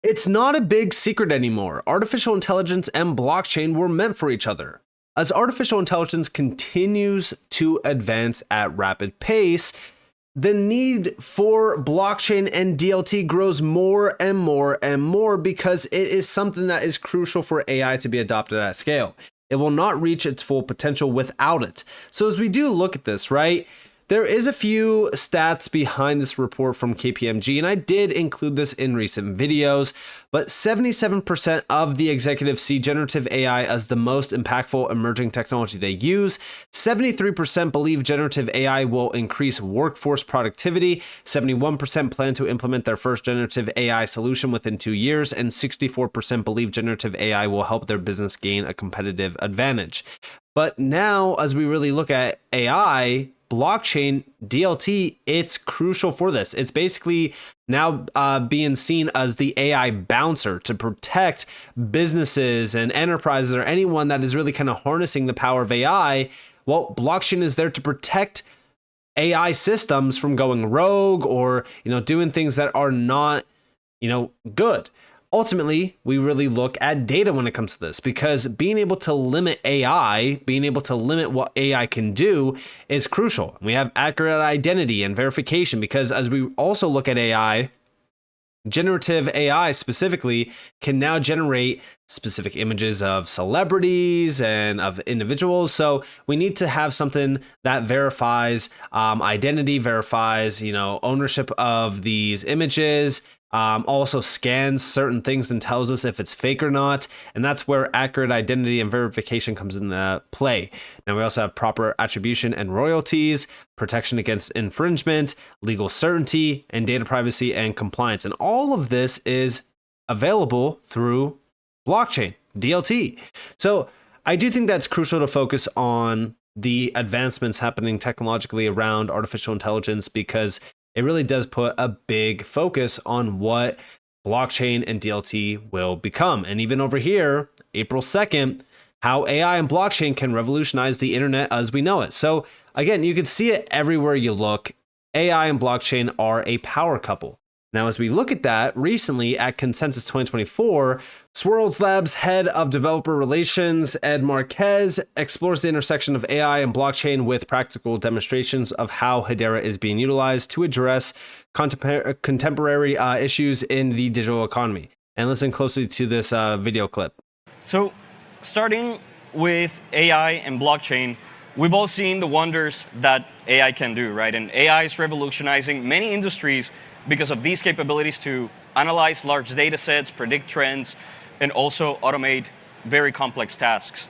It's not a big secret anymore. Artificial intelligence and blockchain were meant for each other. As artificial intelligence continues to advance at rapid pace, the need for blockchain and DLT grows more and more and more because it is something that is crucial for AI to be adopted at scale. It will not reach its full potential without it. So as we do look at this, right, there is a few stats behind this report from KPMG, and I did include this in recent videos, but 77% of the executives see generative AI as the most impactful emerging technology they use. 73% believe generative AI will increase workforce productivity. 71% plan to implement their first generative AI solution within 2 years, and 64% believe generative AI will help their business gain a competitive advantage. But now, as we really look at AI, blockchain, DLT, it's crucial for this. It's basically now being seen as the AI bouncer to protect businesses and enterprises or anyone that is really kind of harnessing the power of AI. Well, blockchain is there to protect AI systems from going rogue or, doing things that are not, good. Ultimately, we really look at data when it comes to this, because being able to limit AI, being able to limit what AI can do is crucial. We have accurate identity and verification, because as we also look at AI, generative AI specifically can now generate specific images of celebrities and of individuals. So we need to have something that verifies identity, verifies, ownership of these images, also scans certain things and tells us if it's fake or not. And that's where accurate identity and verification comes into play. Now we also have proper attribution and royalties, protection against infringement, legal certainty, and data privacy and compliance. And all of this is available through blockchain, DLT. So I do think that's crucial to focus on the advancements happening technologically around artificial intelligence, because it really does put a big focus on what blockchain and DLT will become. And even over here, April 2nd, how AI and blockchain can revolutionize the internet as we know it. So again, you can see it everywhere you look. AI and blockchain are a power couple. Now, as we look at that, recently at Consensus 2024, Swirls Labs head of developer relations, Ed Marquez, explores the intersection of AI and blockchain with practical demonstrations of how Hedera is being utilized to address contemporary issues in the digital economy. And listen closely to this video clip. So, starting with AI and blockchain, we've all seen the wonders that AI can do, right? And AI is revolutionizing many industries because of these capabilities to analyze large data sets, predict trends, and also automate very complex tasks.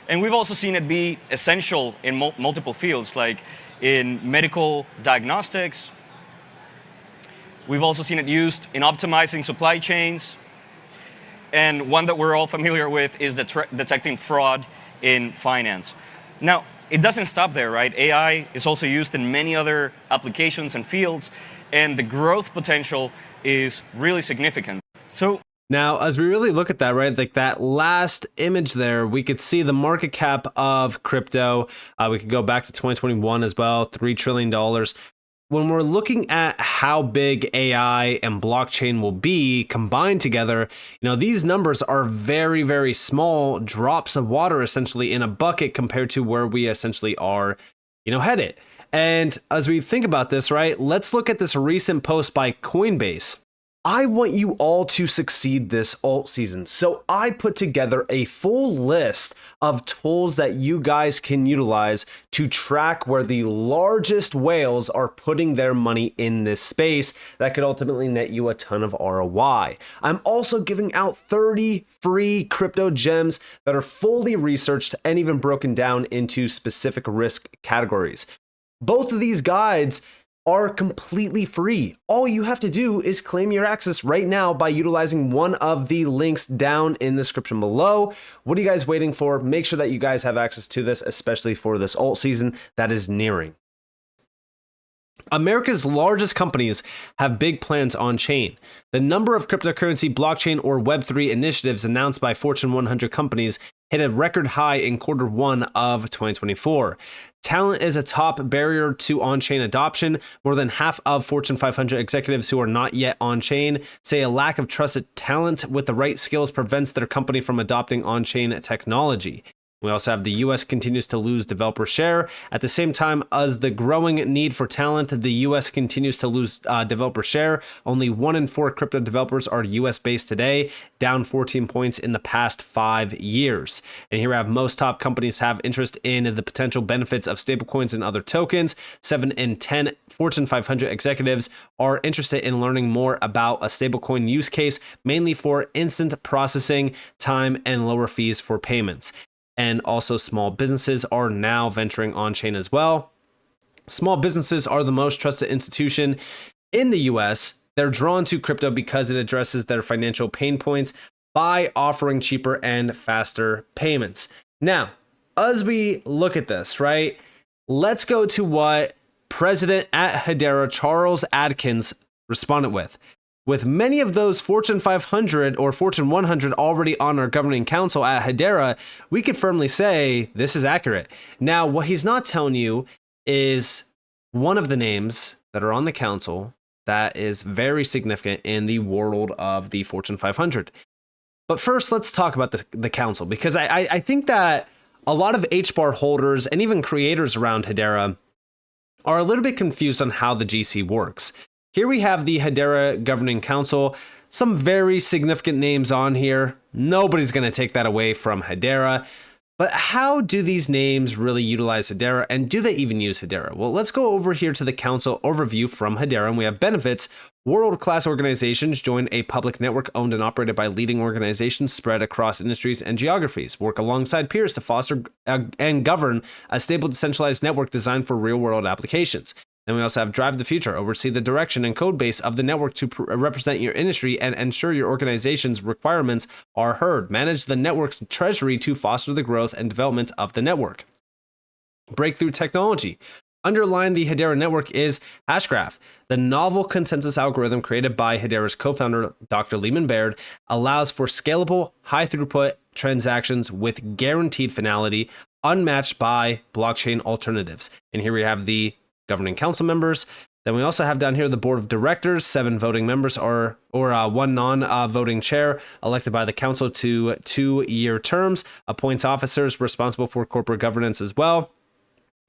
And we've also seen it be essential in multiple fields, like in medical diagnostics. We've also seen it used in optimizing supply chains. And one that we're all familiar with is detecting fraud in finance. Now, it doesn't stop there, right? AI is also used in many other applications and fields, and the growth potential is really significant. So now, as we really look at that, right, like that last image there, we could see the market cap of crypto. We could go back to 2021 as well, $3 trillion. When we're looking at how big AI and blockchain will be combined together, these numbers are very, very small drops of water essentially in a bucket compared to where we essentially are, headed. And as we think about this, right, let's look at this recent post by Coinbase. I want you all to succeed this alt season, so I put together a full list of tools that you guys can utilize to track where the largest whales are putting their money in this space that could ultimately net you a ton of ROI. I'm also giving out 30 free crypto gems that are fully researched and even broken down into specific risk categories. Both of these guides are completely free. All you have to do is claim your access right now by utilizing one of the links down in the description below. What are you guys waiting for? Make sure that you guys have access to this, especially for this alt season that is nearing. America's largest companies have big plans on chain. The number of cryptocurrency, blockchain, or Web3 initiatives announced by Fortune 100 companies hit a record high in Q1 of 2024. Talent is a top barrier to on-chain adoption. More than half of Fortune 500 executives who are not yet on-chain say a lack of trusted talent with the right skills prevents their company from adopting on-chain technology. We also have the US continues to lose developer share. At the same time as the growing need for talent, the US continues to lose developer share. Only 1 in 4 crypto developers are US based today, down 14 points in the past 5 years. And here we have most top companies have interest in the potential benefits of stablecoins and other tokens. 7 in 10 Fortune 500 executives are interested in learning more about a stablecoin use case, mainly for instant processing time and lower fees for payments. And also small businesses are now venturing on-chain as well. Small businesses are the most trusted institution in the US. They're drawn to crypto because it addresses their financial pain points by offering cheaper and faster payments. Now, as we look at this, right, let's go to what President at Hedera, Charles Adkins, responded with. With many of those Fortune 500 or Fortune 100 already on our governing council at Hedera, we could firmly say this is accurate. Now, what he's not telling you is one of the names that are on the council that is very significant in the world of the Fortune 500. But first, let's talk about the council, because I think that a lot of Hbar holders and even creators around Hedera are a little bit confused on how the GC works. Here we have the Hedera Governing Council, some very significant names on here. Nobody's going to take that away from Hedera. But how do these names really utilize Hedera, and do they even use Hedera? Well, let's go over here to the council overview from Hedera, and we have benefits. World-class organizations join a public network owned and operated by leading organizations spread across industries and geographies. Work alongside peers to foster and govern a stable, decentralized network designed for real-world applications. Then we also have Drive the Future, oversee the direction and code base of the network to represent your industry and ensure your organization's requirements are heard. Manage the network's treasury to foster the growth and development of the network. Breakthrough technology. Underlying the Hedera network is Hashgraph. The novel consensus algorithm created by Hedera's co-founder, Dr. Lehman Baird, allows for scalable, high-throughput transactions with guaranteed finality, unmatched by blockchain alternatives. And here we have the governing council members. Then we also have down here the board of directors. 7 voting members or 1 non-voting chair elected by the council to 2-year terms. Appoints officers responsible for corporate governance as well.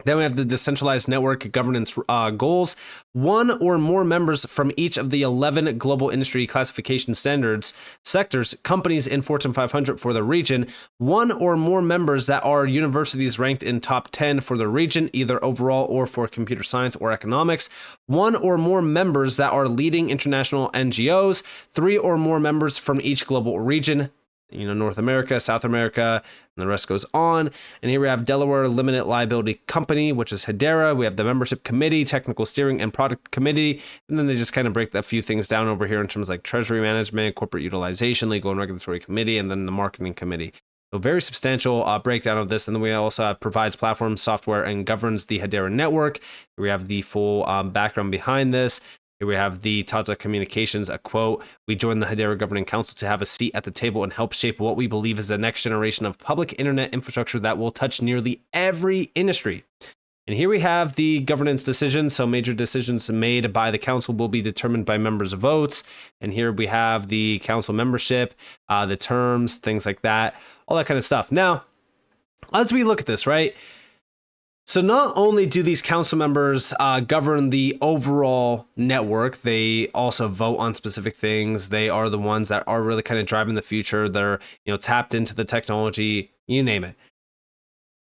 Then we have the decentralized network governance goals. 1 or more members from each of the 11 global industry classification standards sectors, companies in Fortune 500 for the region. 1 or more members that are universities ranked in top 10 for the region, either overall or for computer science or economics. 1 or more members that are leading international NGOs. 3 or more members from each global region. North America, South America, and the rest goes on. And here we have Delaware Limited Liability Company, which is Hedera. We have the membership committee, technical steering, and product committee. And then they just kind of break a few things down over here in terms of like treasury management, corporate utilization, legal and regulatory committee, and then the marketing committee. So very substantial breakdown of this. And then we also have provides platform software and governs the Hedera network. Here we have the full background behind this. Here we have the Tata Communications, a quote, "We joined the Hedera Governing Council to have a seat at the table and help shape what we believe is the next generation of public internet infrastructure that will touch nearly every industry." And here we have the governance decisions. So major decisions made by the council will be determined by members' votes. And here we have the council membership, the terms, things like that, all that kind of stuff. Now, as we look at this, right? So not only do these council members govern the overall network, they also vote on specific things. They are the ones that are really kind of driving the future. They're, tapped into the technology, you name it.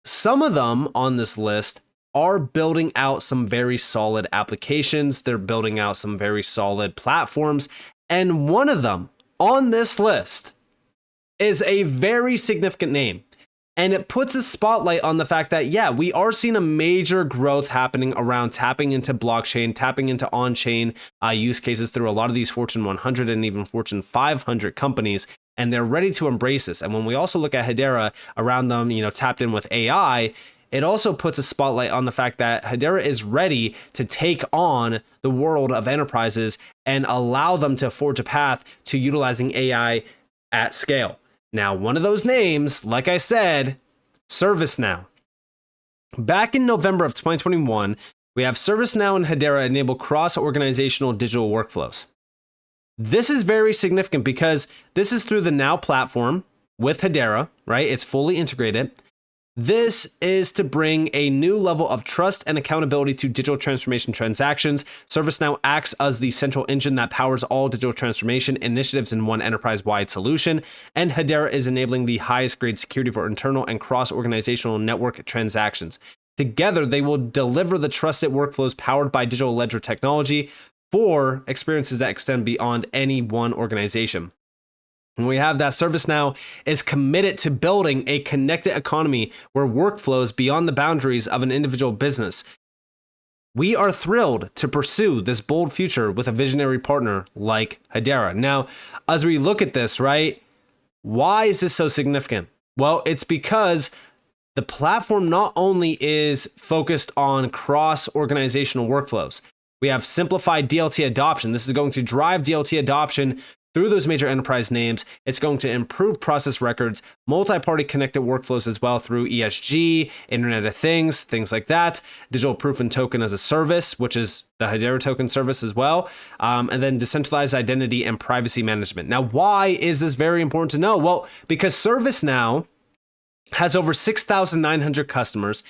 Some of them on this list are building out some very solid applications. They're building out some very solid platforms. And one of them on this list is a very significant name. And it puts a spotlight on the fact that, yeah, we are seeing a major growth happening around tapping into blockchain, tapping into on-chain use cases through a lot of these Fortune 100 and even Fortune 500 companies. And they're ready to embrace this. And when we also look at Hedera around them, tapped in with AI, it also puts a spotlight on the fact that Hedera is ready to take on the world of enterprises and allow them to forge a path to utilizing AI at scale. Now, one of those names, like I said, ServiceNow. Back in November of 2021, we have ServiceNow and Hedera enable cross-organizational digital workflows. This is very significant because this is through the Now platform with Hedera, right? It's fully integrated. This is to bring a new level of trust and accountability to digital transformation transactions. ServiceNow acts as the central engine that powers all digital transformation initiatives in one enterprise-wide solution, and Hedera is enabling the highest grade security for internal and cross-organizational network transactions. Together, they will deliver the trusted workflows powered by digital ledger technology for experiences that extend beyond any one organization. And we have that ServiceNow is committed to building a connected economy where work flows beyond the boundaries of an individual business. We are thrilled to pursue this bold future with a visionary partner like Hedera. Now, as we look at this, right, why is this so significant? Well, it's because the platform not only is focused on cross-organizational workflows, we have simplified DLT adoption. This is going to drive DLT adoption through those major enterprise names. It's going to improve process records, multi-party connected workflows as well through ESG, Internet of Things, things like that, digital proof and token as a service, which is the Hedera token service as well, and then decentralized identity and privacy management. Now, why is this very important to know? Well, because ServiceNow has over 6,900 customers.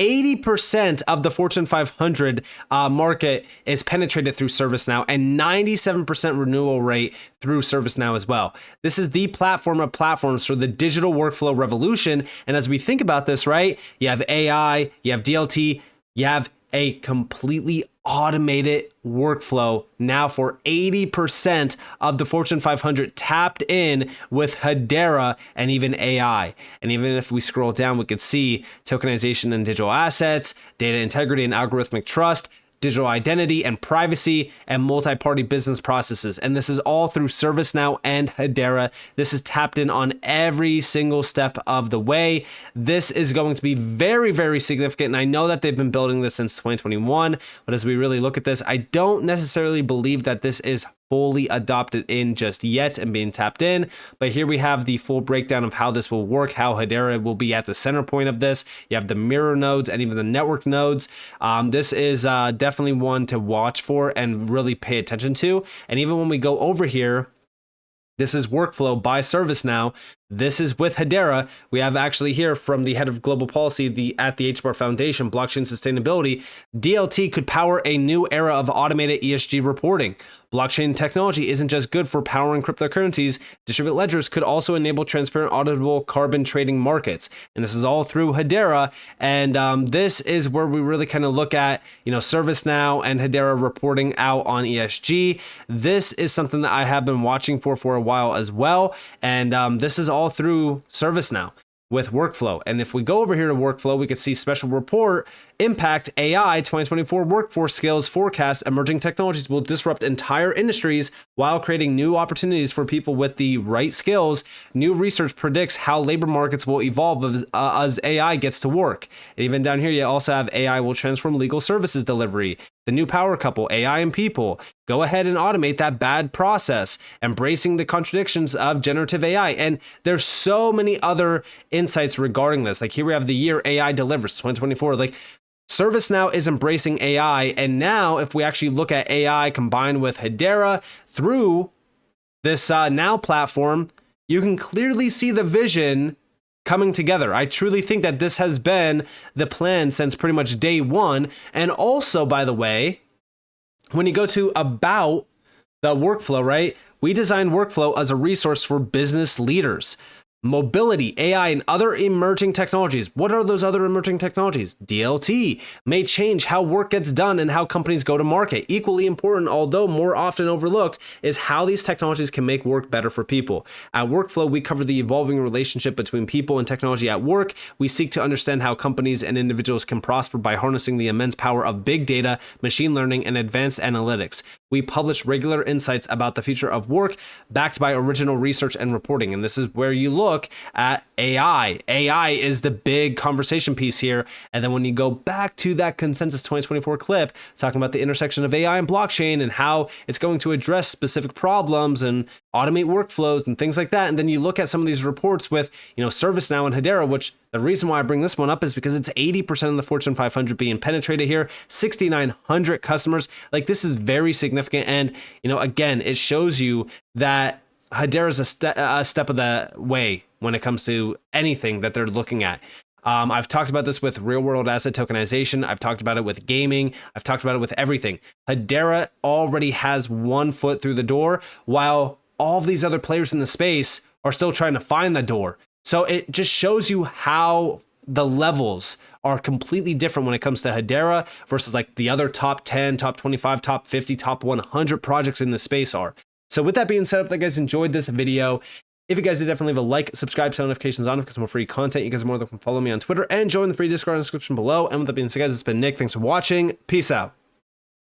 80% of the Fortune 500 market is penetrated through ServiceNow, and 97% renewal rate through ServiceNow as well. This is the platform of platforms for the digital workflow revolution. And as we think about this, right, you have AI, you have DLT, you have a completely automated workflow now for 80% of the Fortune 500 tapped in with Hedera and even AI. And even if we scroll down, we could see tokenization and digital assets, data integrity and algorithmic trust, digital identity and privacy, and multi-party business processes. And this is all through ServiceNow and Hedera. This is tapped in on every single step of the way. This is going to be very, very significant. And I know that they've been building this since 2021, but as we really look at this, I don't necessarily believe that this is fully adopted in just yet and being tapped in. But here we have the full breakdown of how this will work, how Hedera will be at the center point of this. You have the mirror nodes and even the network nodes. This is definitely one to watch for and really pay attention to. And even when we go over here, this is workflow by ServiceNow. This is with Hedera. We have actually here from the head of global policy at the Hbar Foundation, blockchain sustainability, DLT could power a new era of automated ESG reporting. Blockchain technology isn't just good for powering cryptocurrencies. Distributed ledgers could also enable transparent, auditable carbon trading markets. And this is all through Hedera. And this is where we really kind of look at, ServiceNow and Hedera reporting out on ESG. This is something that I have been watching for a while as well. And this is all through ServiceNow with workflow. And if we go over here to workflow, we can see special report, impact AI 2024 workforce skills forecast, emerging technologies will disrupt entire industries while creating new opportunities for people with the right skills. New research predicts how labor markets will evolve as AI gets to work. And even down here, you also have AI will transform legal services delivery. The new power couple, AI and people. Go ahead and automate that bad process, embracing the contradictions of generative AI. And there's so many other insights regarding this. Like here we have the year AI delivers, 2024. Like ServiceNow is embracing AI. And now if we actually look at AI combined with Hedera through this Now platform, you can clearly see the vision coming together. I truly think that this has been the plan since pretty much day one. And also, by the way, when you go to about the workflow, right? We designed workflow as a resource for business leaders. Mobility, AI, and other emerging technologies. What are those other emerging technologies? DLT may change how work gets done and how companies go to market. Equally important, although more often overlooked, is how these technologies can make work better for people. At Workflow, we cover the evolving relationship between people and technology at work. We seek to understand how companies and individuals can prosper by harnessing the immense power of big data, machine learning, and advanced analytics. We publish regular insights about the future of work, backed by original research and reporting. And this is where you look at AI. AI is the big conversation piece here. And then when you go back to that Consensus 2024 clip, talking about the intersection of AI and blockchain and how it's going to address specific problems and automate workflows and things like that. And then you look at some of these reports with, ServiceNow and Hedera, which the reason why I bring this one up is because it's 80% of the Fortune 500 being penetrated here, 6,900 customers. Like, this is very significant. And, again, it shows you that Hedera is a step of the way when it comes to anything that they're looking at. I've talked about this with real world asset tokenization. I've talked about it with gaming. I've talked about it with everything. Hedera already has one foot through the door, while all of these other players in the space are still trying to find the door. So it just shows you how the levels are completely different when it comes to Hedera versus like the other top 10, top 25, top 50, top 100 projects in the space are. So with that being said, I hope that you guys enjoyed this video. If you guys did, definitely leave a like, subscribe, turn notifications on for some more free content. You guys are more than welcome to follow me on Twitter and join the free Discord in the description below. And with that being said, guys, it's been Nick. Thanks for watching. Peace out.